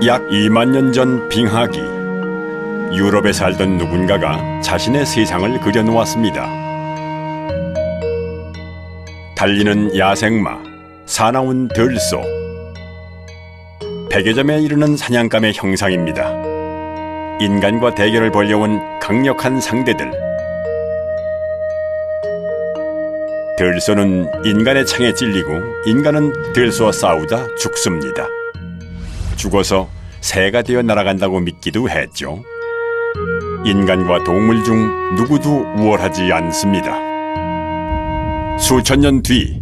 약 2만 년 전 빙하기, 유럽에 살던 누군가가 자신의 세상을 그려놓았습니다. 달리는 야생마, 사나운 들소, 100여 점에 이르는 사냥감의 형상입니다. 인간과 대결을 벌여온 강력한 상대들. 들소는 인간의 창에 찔리고 인간은 들소와 싸우다 죽습니다. 죽어서 새가 되어 날아간다고 믿기도 했죠. 인간과 동물 중 누구도 우월하지 않습니다. 수천 년 뒤,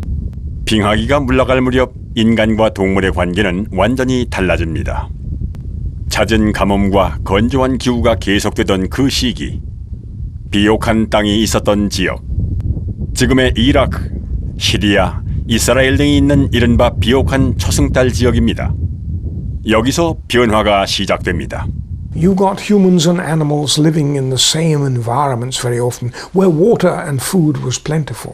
빙하기가 물러갈 무렵 인간과 동물의 관계는 완전히 달라집니다. 잦은 가뭄과 건조한 기후가 계속되던 그 시기, 비옥한 땅이 있었던 지역, 지금의 이라크, 시리아, 이스라엘 등이 있는 이른바 비옥한 초승달 지역입니다. 여기서 변화가 시작됩니다. You got humans and animals living in the same environments very often, where water and food was plentiful.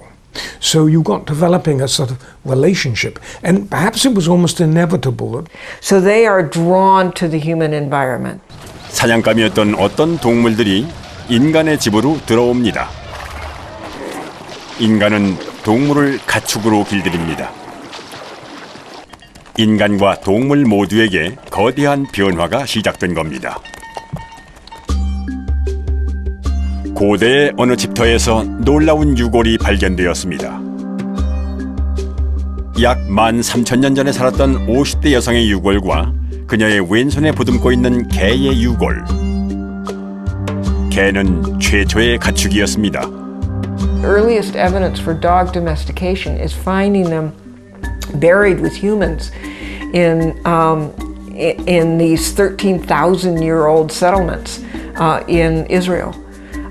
So you got developing a sort of relationship, and perhaps it was almost inevitable. So they are drawn to the human environment. 사냥감이었던 어떤 동물들이 인간의 집으로 들어옵니다. 인간은 동물을 가축으로 길들입니다. 인간과 동물 모두에게 거대한 변화가 시작된 겁니다. 고대의 어느 집터에서 놀라운 유골이 발견되었습니다. 약 13,000년 전에 살았던 50대 여성의 유골과 그녀의 왼손에 보듬고 있는 개의 유골. 개는 최초의 가축이었습니다. Earliest evidence for dog domestication is finding them buried with humans in these 13,000-year-old settlements in Israel.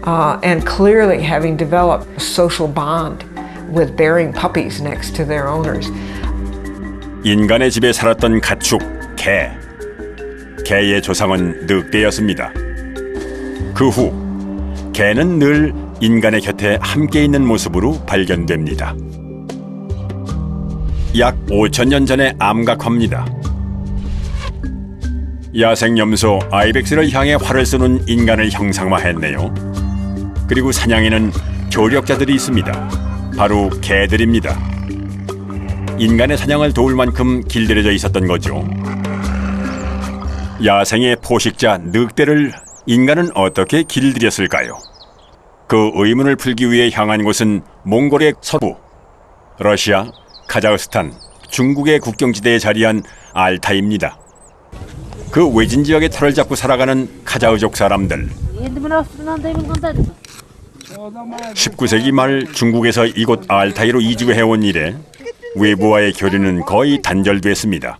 And clearly having developed a social bond with bearing puppies next to their owners. 인간의 집에 살았던 가축, 개. 개의 조상은 늑대였습니다. 그 후, 개는 늘 인간의 곁에 함께 있는 모습으로 발견됩니다. 약 5,000년 전의 암각화입니다. 야생 염소 아이벡스를 향해 활을 쏘는 인간을 형상화했네요. 그리고 사냥에는 조력자들이 있습니다. 바로 개들입니다. 인간의 사냥을 도울 만큼 길들여져 있었던 거죠. 야생의 포식자 늑대를 인간은 어떻게 길들였을까요? 그 의문을 풀기 위해 향한 곳은 몽골의 서부, 러시아, 카자흐스탄, 중국의 국경지대에 자리한 알타이입니다. 그 외진 지역에 털을 잡고 살아가는 카자흐족 사람들. 19세기 말 중국에서 이곳 알타이로 이주해온 이래 외부와의 교류는 거의 단절됐습니다.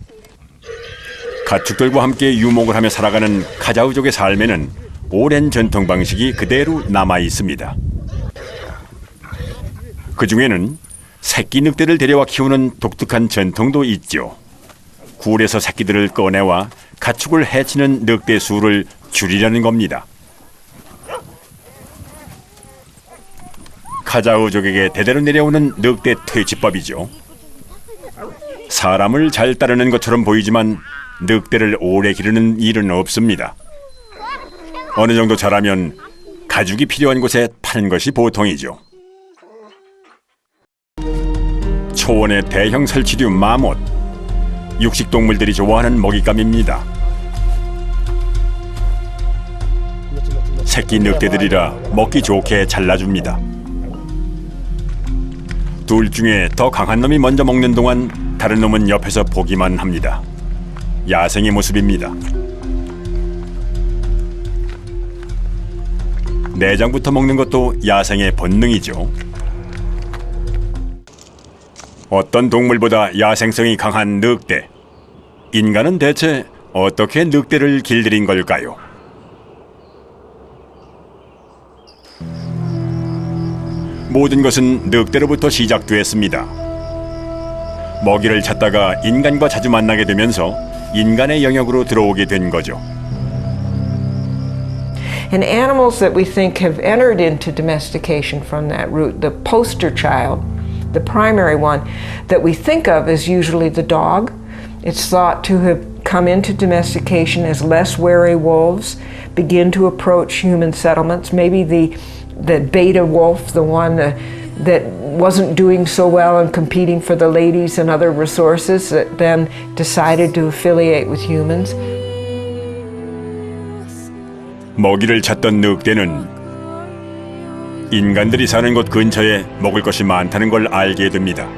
가축들과 함께 유목을 하며 살아가는 카자흐족의 삶에는 오랜 전통 방식이 그대로 남아 있습니다. 그 중에는 새끼 늑대를 데려와 키우는 독특한 전통도 있죠. 굴에서 새끼들을 꺼내와 가축을 해치는 늑대 수를 줄이려는 겁니다. 카자흐족에게 대대로 내려오는 늑대 퇴치법이죠. 사람을 잘 따르는 것처럼 보이지만 늑대를 오래 기르는 일은 없습니다. 어느 정도 자라면 가죽이 필요한 곳에 파는 것이 보통이죠. 초원의 대형 설치류 마못. 육식동물들이 좋아하는 먹잇감입니다. 새끼 늑대들이라 먹기 좋게 잘라줍니다. 둘 중에 더 강한 놈이 먼저 먹는 동안 다른 놈은 옆에서 보기만 합니다. 야생의 모습입니다. 내장부터 먹는 것도 야생의 본능이죠. 어떤 동물보다 야생성이 강한 늑대. 인간은 대체 어떻게 늑대를 길들인 걸까요? 모든 것은 늑대로부터 시작되었습니다. 먹이를 찾다가 인간과 자주 만나게 되면서 인간의 영역으로 들어오게 된 거죠. And animals that we think have entered into domestication from that route, the poster child, the primary one that we think of is usually the dog. It's thought to have come into domestication as less wary wolves, begin to approach human settlements. Maybe the beta wolf, the one that wasn't doing so well and competing for the ladies and other resources, that then decided to affiliate with humans. 먹이를 찾던 늑대는 인간들이 사는 곳 근처에 먹을 것이 많다는 걸 알게 됩니다.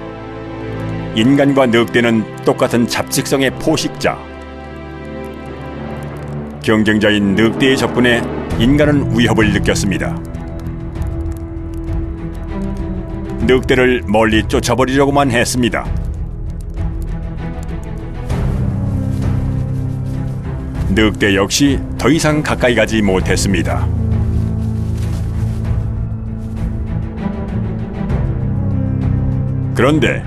인간과 늑대는 똑같은 잡식성의 포식자. 경쟁자인 늑대의 접근에 인간은 위협을 느꼈습니다. 늑대를 멀리 쫓아버리려고만 했습니다. 늑대 역시 더 이상 가까이 가지 못했습니다. 그런데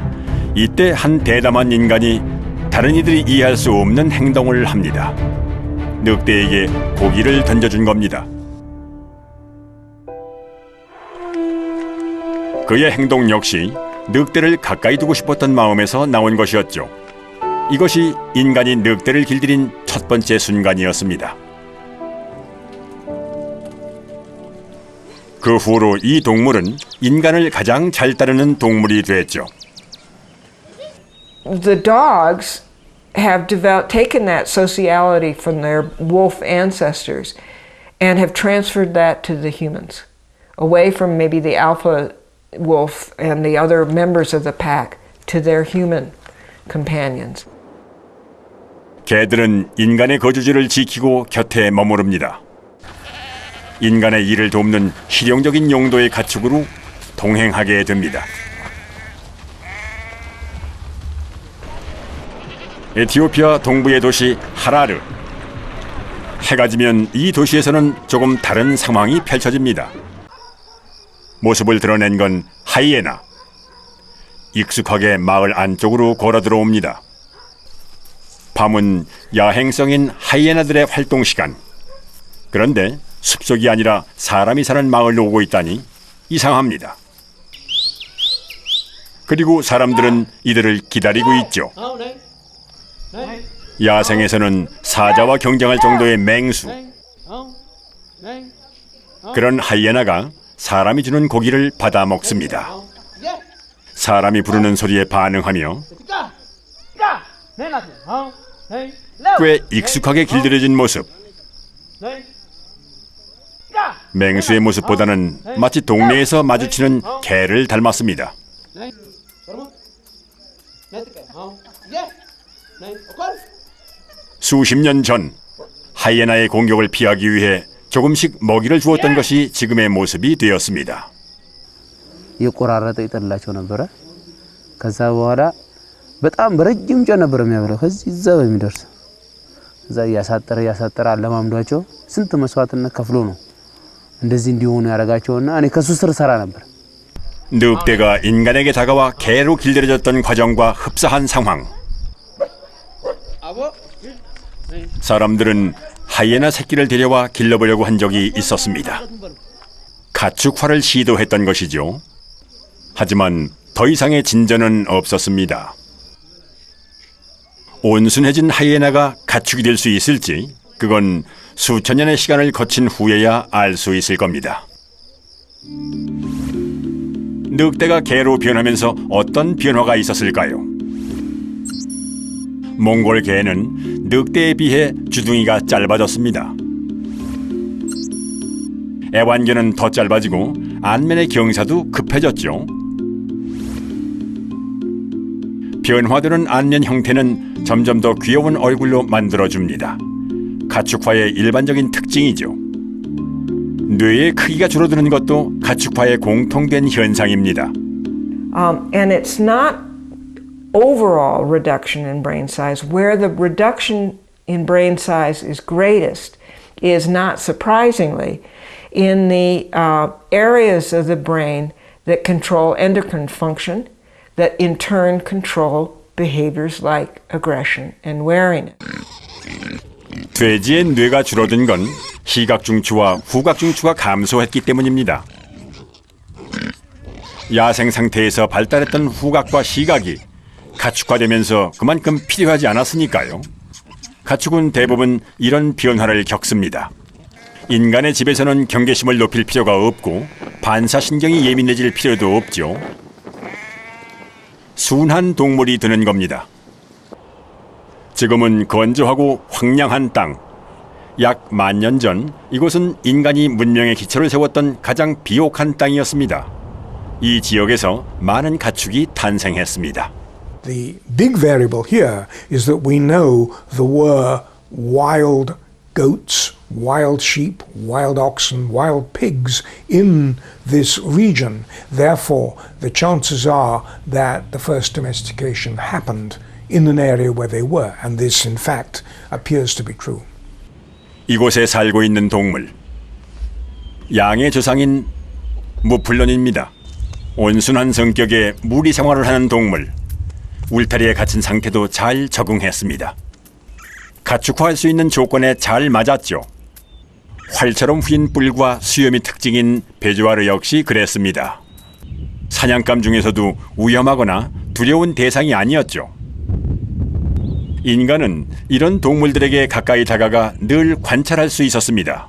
이때 한 대담한 인간이 다른 이들이 이해할 수 없는 행동을 합니다. 늑대에게 고기를 던져준 겁니다. 그의 행동 역시 늑대를 가까이 두고 싶었던 마음에서 나온 것이었죠. 이것이 인간이 늑대를 길들인 첫 번째 순간이었습니다. 그 후로 이 동물은 인간을 가장 잘 따르는 동물이 됐죠. The dogs have taken that sociality from their wolf ancestors and have transferred that to the humans, away from maybe the alpha wolf and the other members of the pack to their human companions. 개들은 인간의 거주지를 지키고 곁에 머무릅니다. 인간의 일을 돕는 실용적인 용도의 가축으로 동행하게 됩니다. 에티오피아 동부의 도시 하라르. 해가 지면 이 도시에서는 조금 다른 상황이 펼쳐집니다. 모습을 드러낸 건 하이에나. 익숙하게 마을 안쪽으로 걸어 들어옵니다. 밤은 야행성인 하이에나들의 활동 시간. 그런데 숲속이 아니라 사람이 사는 마을로 오고 있다니 이상합니다. 그리고 사람들은 이들을 기다리고 있죠. 야생에서는 사자와 경쟁할 정도의 맹수. 그런 하이에나가 사람이 주는 고기를 받아 먹습니다. 사람이 부르는 소리에 반응하며 꽤 익숙하게 길들여진 모습. 맹수의 모습보다는 마치 동네에서 마주치는 개를 닮았습니다. 수십 년 전 하이에나의 공격을 피하기 위해 조금씩 먹이를 주었던 것이 지금의 모습이 되었습니다. የቆራረጠ ይጥላቸው ነበረ። ከዛ በኋላ በጣም በረጅም ጨ ነበር የሚያበለው ከዚህ እዛ በሚደርስ እዛ ያሳጠረ አለማምዷቸው ስንት መስዋዕትነት ከፍሎ ነው እንደዚህ እንዲሆኑ ያረጋቸውና እኔ ከሱ ስር ሰራ ነበር። 늑대가 인간에게 다가와 개로 길들여졌던 과정과 흡사한 상황. 사람들은 하이에나 새끼를 데려와 길러보려고 한 적이 있었습니다. 가축화를 시도했던 것이죠. 하지만 더 이상의 진전은 없었습니다. 온순해진 하이에나가 가축이 될 수 있을지 그건 수천 년의 시간을 거친 후에야 알 수 있을 겁니다. 늑대가 개로 변하면서 어떤 변화가 있었을까요? 몽골 개는 늑대에 비해 주둥이가 짧아졌습니다. 애완견은 더 짧아지고 안면의 경사도 급해졌죠. 변화되는 안면 형태는 점점 더 귀여운 얼굴로 만들어줍니다. 가축화의 일반적인 특징이죠. 뇌의 크기가 줄어드는 것도 가축화의 공통된 현상입니다. And it's not overall reduction in brain size. Where the reduction in brain size is greatest is not surprisingly in the areas of the brain that control endocrine function, that in turn control behaviors like aggression and wariness. 돼지의 뇌가 줄어든 건 시각중추와 후각중추가 감소했기 때문입니다. 야생 상태에서 발달했던 후각과 시각이 가축화되면서 그만큼 필요하지 않았으니까요. 가축은 대부분 이런 변화를 겪습니다. 인간의 집에서는 경계심을 높일 필요가 없고 반사신경이 예민해질 필요도 없죠. 순한 동물이 드는 겁니다. 지금은 건조하고 황량한 땅. 약 10,000년 전 이곳은 인간이 문명의 기초를 세웠던 가장 비옥한 땅이었습니다. 이 지역에서 많은 가축이 탄생했습니다. The big variable here is that we know there were wild goats, wild sheep, wild oxen, wild pigs in this region. Therefore, the chances are that the first domestication happened in an area where they were, and this in fact appears to be true. 이곳에 살고 있는 동물. 양의 조상인 무플론입니다. 온순한 성격의 무리 생활을 하는 동물. 울타리에 갇힌 상태도 잘 적응했습니다. 가축화할 수 있는 조건에 잘 맞았죠. 활처럼 휘인 뿔과 수염이 특징인 베주아르 역시 그랬습니다. 사냥감 중에서도 위험하거나 두려운 대상이 아니었죠. 인간은 이런 동물들에게 가까이 다가가 늘 관찰할 수 있었습니다.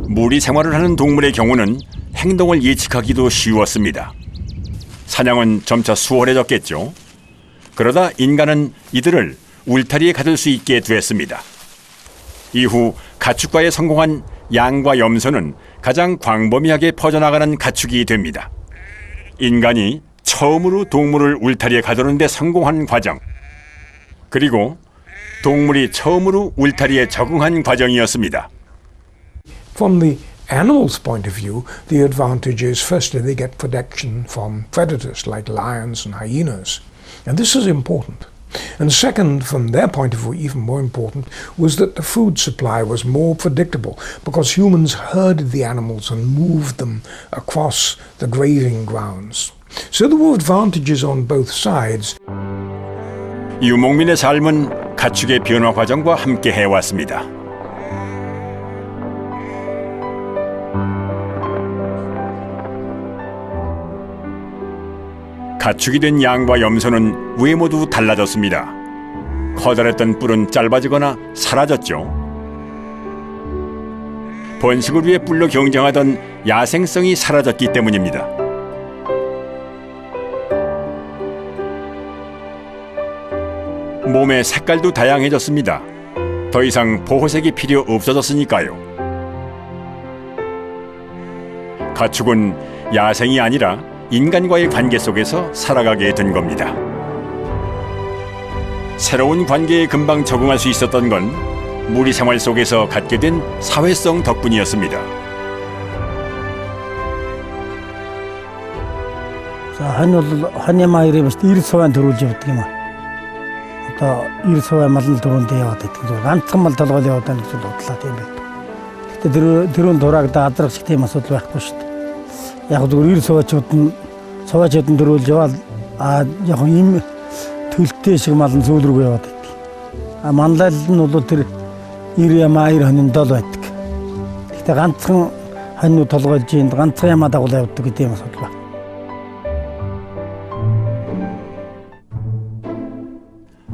무리 생활을 하는 동물의 경우는 행동을 예측하기도 쉬웠습니다. 사냥은 점차 수월해졌겠죠. 그러다 인간은 이들을 울타리에 가둘 수 있게 되었습니다. 이후 가축과에 성공한 양과 염소는 가장 광범위하게 퍼져나가는 가축이 됩니다. 인간이 처음으로 동물을 울타리에 가두는 데 성공한 과정, 그리고 동물이 처음으로 울타리에 적응한 과정이었습니다. From the animals' point of view, the advantage is firstly they get protection from predators like lions and hyenas. And this is important. And second, from their point of view, even more important, was that the food supply was more predictable because humans herded the animals and moved them across the grazing grounds. So there were advantages on both sides. 유목민의 삶은 가축의 변화 과정과 함께 해왔습니다. 가축이 된 양과 염소는 외모도 달라졌습니다. 커다랬던 뿔은 짧아지거나 사라졌죠. 번식을 위해 뿔로 경쟁하던 야생성이 사라졌기 때문입니다. 몸의 색깔도 다양해졌습니다. 더 이상 보호색이 필요 없어졌으니까요. 가축은 야생이 아니라 인간과의 관계 속에서 살아가게 된 겁니다. 새로운 관계에 금방 적응할 수 있었던 건 무리 생활 속에서 갖게 된 사회성 덕분이었습니다. Ханы маягийн бас 90% төрүүлж явдаг юм аа. Одоо 90% мал нь дөрөндөө яваад байдаг. Ганцхан мал толгой яваад байна гэж бодлоо тийм байх. Гэтэ дөрөв дураагда адрах шиг тийм асуудал байхгүй шүү дээ. Яг зөвхөн 90%-ууд нь дөрүүлж яваад яг юм төлөлттэй шиг мал нь зүүл рүү яваад байдаг. Манлал нь бол тэр 90 хонин дол байдаг. Гэтэ ганцхан хонь толгойж ийн ганцхан ямаа дагуул явдаг гэдэг юм асуудал байна.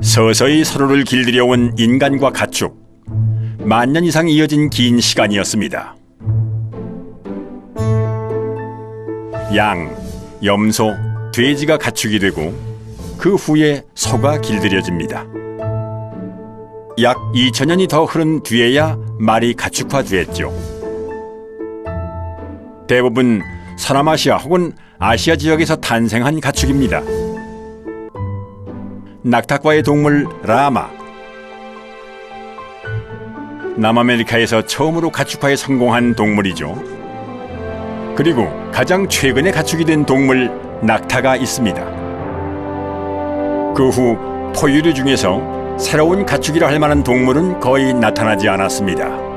서서히 서로를 길들여온 인간과 가축. 10,000년 이상 이어진 긴 시간이었습니다. 양, 염소, 돼지가 가축이 되고 그 후에 소가 길들여집니다. 약 2,000년이 더 흐른 뒤에야 말이 가축화됐죠. 대부분 서남아시아 혹은 아시아 지역에서 탄생한 가축입니다. 낙타과의 동물 라마. 남아메리카에서 처음으로 가축화에 성공한 동물이죠. 그리고 가장 최근에 가축이 된 동물 낙타가 있습니다. 그 후 포유류 중에서 새로운 가축이라 할 만한 동물은 거의 나타나지 않았습니다.